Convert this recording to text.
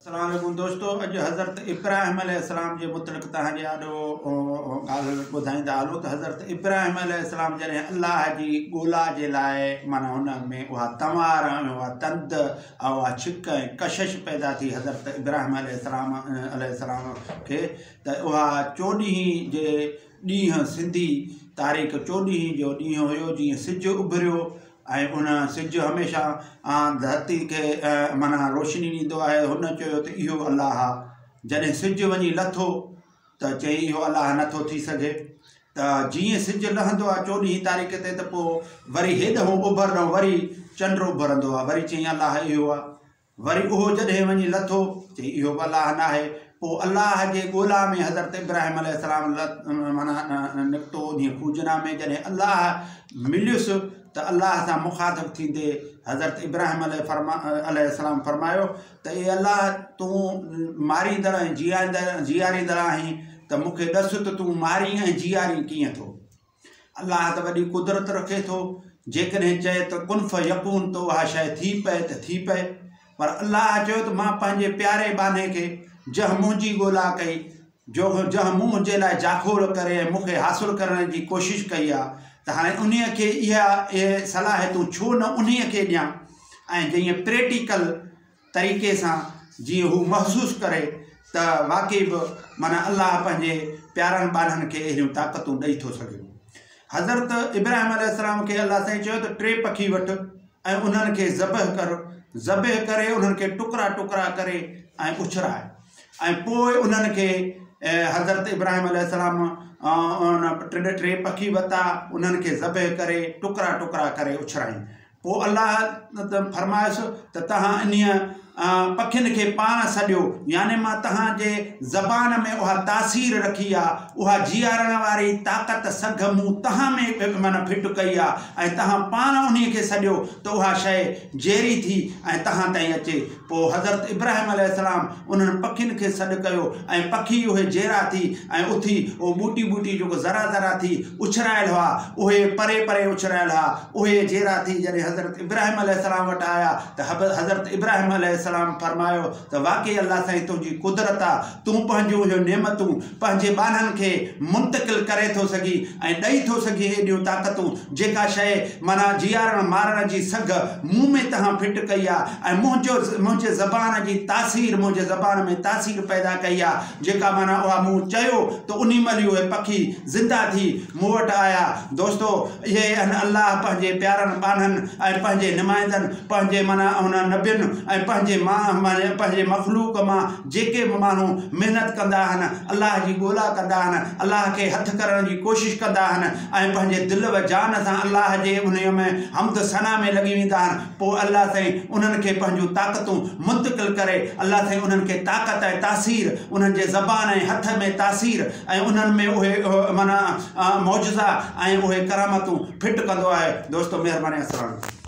अस्सलाम वालेकुम दोस्तों। अॼु हज़रत इब्राहिम अलैहिस्सलाम जे मुतलिक़ तव्हांजे ॾाढो ॻाल्हि ॿुधाईंदा हलो त हज़रत इब्राहिम अलैहिस्सलाम जॾहिं अल्लाह जी ॻोल्हा जे लाइ माना हुन में उहा तंवार उहा तंद उहा छिक ऐं कशिश पैदा थी हज़रत इब्राहिम अलैहिस्सलाम खे त उहा 14 जे ॾींहुं सिंधी तारीख़ 14 जो ॾींहुं हुयो जीअं सिजु उभरियो ऐं उन सिजु हमेशह धरती खे माना रोशनी ॾींदो आहे। हुन चयो त इहो अलाह आहे। जॾहिं सिजु वञी लथो त चई इहो अलाह नथो थी सघे। त जीअं सिजु लहंदो आहे 14 तारीख़ ते त पोइ वरी हेॾो उभरंदो वरी चंड उभरंदो आहे, वरी चई अलाह इहो आहे। वरी उहो जॾहिं वञी लथो चई इहो बि अलाह न आहे। पोइ अलाह जे ॻोल्हा में हज़रत इब्राहिम अलैहिस्सलाम माना निकितो उन खूजना में। जॾहिं अलाह मिलियुसि त अल्लाह सां मुखातिब थींदे हज़रत इब्राहिम अलैहिस्सलाम फरमायो त ए अल्लाह तूं मारींदड़ ऐं जीआरींदड़ आहीं त मूंखे ॾस त तूं मारी ऐं जीआरी कीअं थो। अल्लाह त वॾी कुदरत रखे थो, जेकॾहिं चए त कुन फयकून त उहा शइ थी पए त थी पए। पर अल्लाह चयो त मां पंहिंजे प्यारे बाने खे जंहिं मुंहिंजी ॻोल्हा कई, जंहिं मूं मुंहिंजे लाइ जाखोड़ करे ऐं मूंखे हासिलु करण जी कोशिशि कई आहे, त हाणे उन्हीअ खे इहे सलाहियतूं छो न उन्हीअ खे ॾियां ऐं जीअं प्रैक्टिकल तरीक़े सां जीअं हू महसूसु करे त वाक़ई बि माना अल्लाह पंहिंजे प्यारनि ॿारनि खे अहिड़ियूं ताक़तूं ॾेई थो सघे। हज़रत इब्राहिम अलैहिस्सलाम खे अल्लाह साईं चयो त 3 पखी वठि ऐं उन्हनि खे ज़बह करे उन्हनि खे टुकड़ा टुकड़ा करे ऐं उछराए ऐं पोइ उन्हनि खे हज़रत इब्राहिम अलैहिस्सलाम उन 3 पखी वरिता, उन्हनि खे ज़बह करे टुकड़ा टुकड़ा करे उछराई। पोइ अल्लाह फरमायुसि त तव्हां इन्हीअ पखियुनि खे पाण सॼो, यानी मां तव्हांजे ज़बान में उहा तासीर रखी आहे, उहा जीआरण वारी ताक़त सघ मूं तव्हां में माना फिट कई आहे ऐं तव्हां पाण उन्हीअ खे सॼो त उहा शइ जहिड़ी थी ऐं तव्हां ताईं अचे। पोइ हज़रत इब्राहिम अलैहिस्सलाम उन्हनि पखियुनि खे सॾु कयो ऐं पखी उहे जहिड़ा थी ऐं उथी उहो बूटी बूटी जेको ज़रा ज़रा थी उछरायल हुआ उहे परे परे उछरायल हुआ उहे जहिड़ा थी। जॾहिं हज़रत इब्राहिम अलैहिस्सलाम वटि आया त हज़रत इब्राहिम अलैहिस्सलाम फरमायो त वाक़ई अल्लाह साईं तुंहिंजी कुदरत आहे, तूं पंहिंजूं इहो नेमतूं पंहिंजे ॿारनि खे मुंतक़िल करे थो सघी ऐं ॾेई थो सघी हेॾियूं ताक़तूं जेका शइ माना जीआरण मारण जी सघ मूं में तव्हां फिट कई आहे ऐं मुंहिंजे ज़बान जी तासीर मुंहिंजे ज़बान में तासीर पैदा कई आहे जेका माना उहा मूं चयो त उन महिल उहे पखी ज़िंदा थी मूं वटि आया। दोस्तो इहे आहिनि अल्लाह पंहिंजे प्यारनि ॿारनि ऐं पंहिंजे नुमाइंदनि पंहिंजे माना उन नबियुनि ऐं पंहिंजे मख़लूक मां जेके बि माण्हू महिनत कंदा आहिनि, अल्लाह जी ॻोल्हा कंदा आहिनि, अल्लाह खे हथु करण जी कोशिशि कंदा आहिनि ऐं पंहिंजे दिलि व जान सां अल्लाह जे उन में हमद सना में लॻी वेंदा आहिनि। पोइ अल्लाह साईं उन्हनि खे पंहिंजूं ताक़तूं मुंतक़िल करे अल्लाह साईं उन्हनि खे ताक़त ऐं तासीर उन्हनि जे ज़बान ऐं हथ में तासीर ऐं उन्हनि में उहे माना मौजज़ा ऐं उहे करामतूं फिट कंदो आहे। दोस्तो महिरबानी। अस्सलाम।